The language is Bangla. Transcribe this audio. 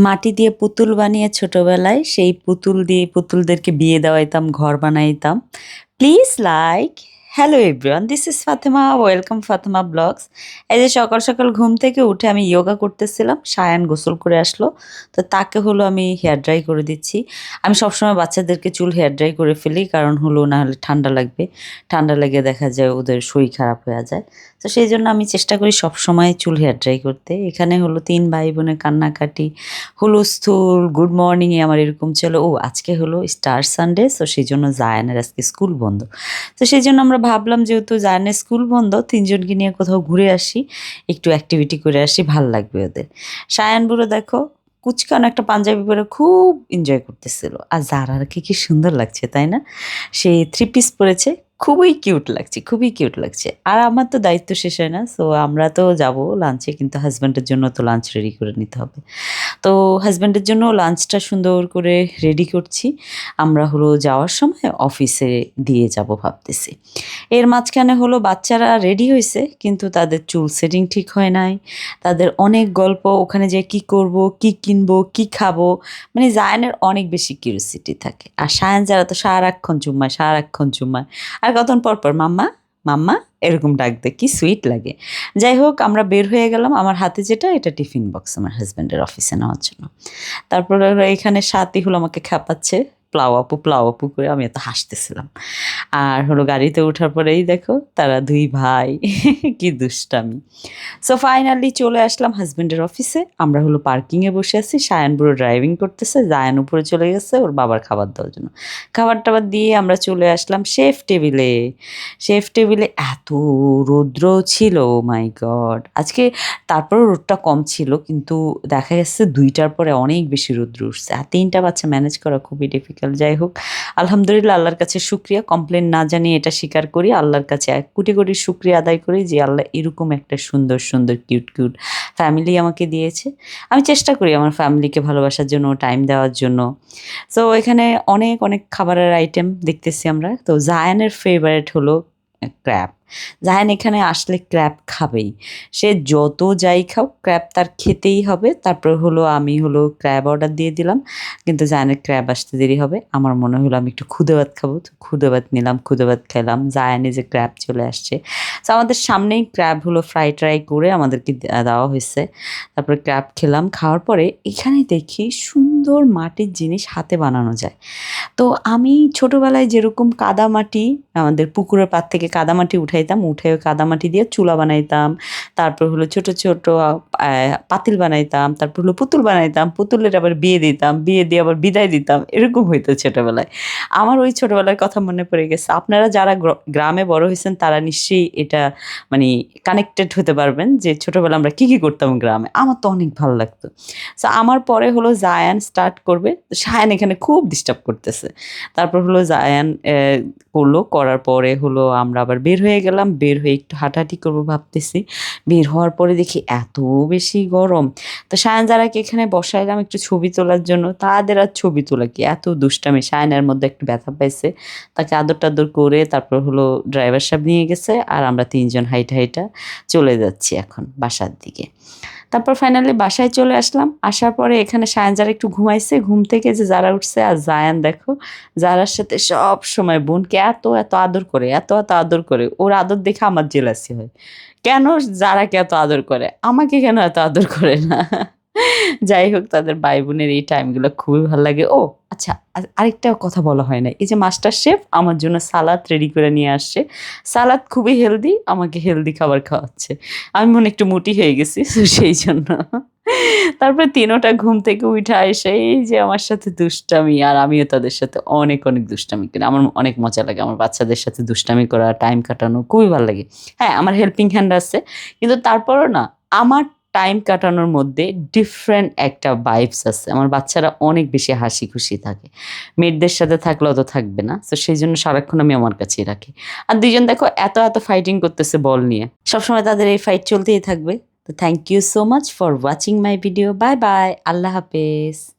মাটি দিয়ে পুতুল বানিয়ে ছোটবেলায় সেই পুতুল দিয়ে পুতুলদেরকে বিয়ে দেওয়াইতাম, ঘর বানাইতাম। Please like hello everyone, this is Fatema, welcome Fatema blogs. এই যে সকাল সকাল ঘুম থেকে উঠে আমি যোগা করতেছিলাম, সায়ান গোসল করে আসলো, তো তাকে হলো আমি হেয়ার ড্রাই করে দিচ্ছি। আমি সবসময় বাচ্চাদেরকে চুল হেয়ার ড্রাই করে ফেলি, কারণ হলো না হলে ঠান্ডা লাগবে, ঠান্ডা লেগে দেখা যায় ওদের শরীর খারাপ হয়ে যায়। তো সেই জন্য আমি চেষ্টা করি সবসময় চুল হেয়ার ড্রাই করতে। এখানে হলো ৩ ভাই বোনের কান্নাকাটি, হুলস্থুল, গুড মর্নিংয়ে আমার এরকম ছিল। ও আজকে হলো স্টার সানডে, সো সেই জন্য জায়ানের আজকে স্কুল বন্ধ। তো সেই জন্য আমরা ভাবলাম যেহেতু জায়ানের স্কুল বন্ধ, ৩ জনকে নিয়ে কোথাও ঘুরে আসি, একটু অ্যাক্টিভিটি করে আসি, ভাল লাগবে ওদের। সায়ান বুড়ো দেখো কুচকানো একটা পাঞ্জাবি পরে খুব এনজয় করতেছিল। আর জারাকে কি সুন্দর লাগছে তাই না? সে 3 পিস পরেছে, খুবই কিউট লাগছে, খুবই কিউট লাগছে। আর আমার তো দায়িত্ব শেষ হয় না, সো আমরা তো যাবো লাঞ্চে, কিন্তু হাজব্যান্ডের জন্য তো লাঞ্চ রেডি করে নিতে হবে। তো হাজব্যান্ডের জন্য লাঞ্চটা সুন্দর করে রেডি করছি। আমরা হলো যাওয়ার সময় অফিসে দিয়ে যাব ভাবতেছি। এর মাঝখানে হলো বাচ্চারা রেডি হয়েছে, কিন্তু তাদের চুল সেটিং ঠিক হয় নাই। তাদের অনেক গল্প, ওখানে যেয়ে কী করব, কী কিনবো, কী খাবো, মানে জায়ানের অনেক বেশি কিউরিওসিটি থাকে। আর সায়ান যারা তো সারাক্ষণ চুম্মায়, সারাক্ষণ চুম্মায়। আর কতক্ষণ পর পর মাম্মা, মাম্মা এরকম ডাক দেয়, কি সুইট লাগে। যাই হোক আমরা বের হয়ে গেলাম। আমার হাতে যেটা, এটা টিফিন বক্স আমার হাজব্যান্ডের অফিসে নেওয়ার জন্য। তারপরে হলো এখানে সাথী হলো আমাকে খাপাচ্ছে, প্লাউ আপু করে, আমি এত হাসতেছিলাম। আর হলো গাড়িতে ওঠার পরেই দেখো তারা ২ ভাই কি দুষ্টামি। সো ফাইনালি চলে আসলাম হাজব্যান্ডের অফিসে। আমরা হলো পার্কিংয়ে বসে আছি, সায়ান বুড়ো ড্রাইভিং করতেছে, জায়ান উপরে চলে গেছে ওর বাবার খাবার দেওয়ার জন্য। খাবার-টাবার দিয়ে আমরা চলে আসলাম শেফ টেবিলে। শেফ টেবিলে এত রৌদ্র ছিল, oh মাই গড! আজকে তারপরেও রোদটা কম ছিল, কিন্তু দেখা গেছে ২টার পরে অনেক বেশি রৌদ্র উঠছে। আর ৩টা বাচ্চা ম্যানেজ করা খুবই ডিফিকাল্ট। যাই হোক আলহামদুলিল্লাহ, আল্লাহর কাছে শুকরিয়া, কমপ্লেন না জানিয়ে এটা স্বীকার করি। আল্লাহর কাছে এক কোটি কোটি শুকরিয়া আদায় করি যে আল্লাহ এরকম একটা সুন্দর, সুন্দর কিউট, কিউট ফ্যামিলি আমাকে দিয়েছে। আমি চেষ্টা করি আমার ফ্যামিলিকে ভালোবাসার জন্য, টাইম দেওয়ার জন্য। সো এখানে অনেক, অনেক খাবারের আইটেম দেখতেছি আমরা। তো জায়ানের ফেভারিট হলো ক্র্যাব। জায়ান এখানে আসলে ক্র্যাব খাবেই। সে যত যাই খাক ক্র্যাব তার খেতেই হবে। তারপর হলো আমি হলো ক্র্যাব অর্ডার দিয়ে দিলাম। কিন্তু জায়ানের ক্র্যাব আসতে দেরি হবে। আমার মনে হলো আমি একটু খুদে ভাত খাবো। তো খুদে ভাত নিলাম, খুদে ভাত খেলাম। জায়ানে যে ক্র্যাব চলে আসছে। সো আমাদের সামনেই ক্র্যাব হলো ফ্রাই করে আমাদেরকে দেওয়া হয়েছে। তারপরে ক্র্যাব খেলাম। খাওয়ার পরে এখানে দেখি সুন্দর মাটির জিনিস হাতে বানানো যায়। তো আমি ছোটবেলায় যেরকম কাদামাটি, আমাদের পুকুরের পাড় থেকে কাদামাটি উঠাইতাম, উঠে ওই কাদামাটি দিয়ে চুলা বানাইতাম। তারপর হলো ছোট, ছোট পাতিল বানাইতাম। তারপর হলো পুতুল বানাইতাম। পুতুলের আবার বিয়ে দিতাম। বিয়ে দিয়ে আবার বিদায় দিতাম। এরকম হইতো ছোটবেলায়। আমার ওই ছোটবেলার কথা মনে পড়ে গেছে। আপনারা যারা গ্রামে বড় হয়েছেন তারা নিশ্চয়ই এটা মানে কানেক্টেড হতে পারবেন যে ছোটবেলায় আমরা কী, কী করতাম গ্রামে। আমার তো অনেক ভালো লাগতো। সো আমার পরে হলো জায়ান স্টার্ট করবে। সায়ান এখানে খুব ডিস্টার্ব করতেছে। তারপর হলো জায়ান করলো, করার পরে হলো আমরা আবার বের হয়ে গেলাম। বের হয়ে একটু হাঁটাহাঁটি করবো ভাবতেছি। বের হওয়ার পরে দেখি এত বেশি গরম। তো সায়ান যারাকে এখানে বসাইলাম একটু ছবি তোলার জন্য, তাদের আর ছবি তোলা কি, এত দুষ্টামি। সায়ানের মধ্যে একটু ব্যথা পাইছে, তাকে আদর-টাদর করে তারপর হলো ড্রাইভার সাহেব নিয়ে গেছে। আর আমরা ৩ জন হাইটা, হাইটা চলে যাচ্ছি এখন বাসার দিকে। তারপর ফাইনালি বাসায় চলে আসলাম। আসার পরে এখানে সায়ান যারা একটু ঘুমাইছে, ঘুম থেকে যে যারা উঠছে, আর জায়ান দেখো যারার সাথে সব সময় বোনকে এত, এত আদর করে, এত, এত আদর করে। ওর আদর দেখে আমার জেলাসি হয়। কেন যারাকে এত আদর করে, আমাকে কেন এত আদর করে না? যাই হোক তাদের ভাই-বোনের এই টাইমগুলো খুবই ভাল লাগে। ও আচ্ছা, আরেকটা কথা বলা হয় নাই। এই যে মাস্টার শেফ আমার জন্য সালাদ রেডি করে নিয়ে আসছে। সালাদ খুবই হেলদি, আমাকে হেলদি খাবার খাওয়াচ্ছে। আমি মনে হয় একটু মোটি হয়ে গেছি, তো সেই জন্য। তারপরে তিনোটা ঘুম থেকে উইঠা এসে এই যে আমার সাথে দুষ্টামি, আর আমিও তাদের সাথে অনেক, অনেক দুষ্টামি করি। আমার অনেক মজা লাগে আমার বাচ্চাদের সাথে দুষ্টামি করা, টাইম কাটানো খুবই ভাল লাগে। হ্যাঁ, আমার হেল্পিং হ্যান্ড আছে। কিন্তু তারপরও না, আমার টাইম কাটানোর মধ্যে ডিফারেন্ট একটা ভাইবস আছে। আমার বাচ্চারা অনেক বেশি হাসি খুশি থাকে। মেয়েদের সাথে থাকলে অত থাকবে না। সো সেইজন্য সারাক্ষণ আমি আমার কাছেই রাখি। আর ২ জন দেখো এত, এত ফাইটিং করতেছে বল নিয়ে। সবসময় তাদের এই ফাইট চলতেই থাকবে। তো thank you so much for watching my video. Bye, bye. আল্লাহ হাফেজ।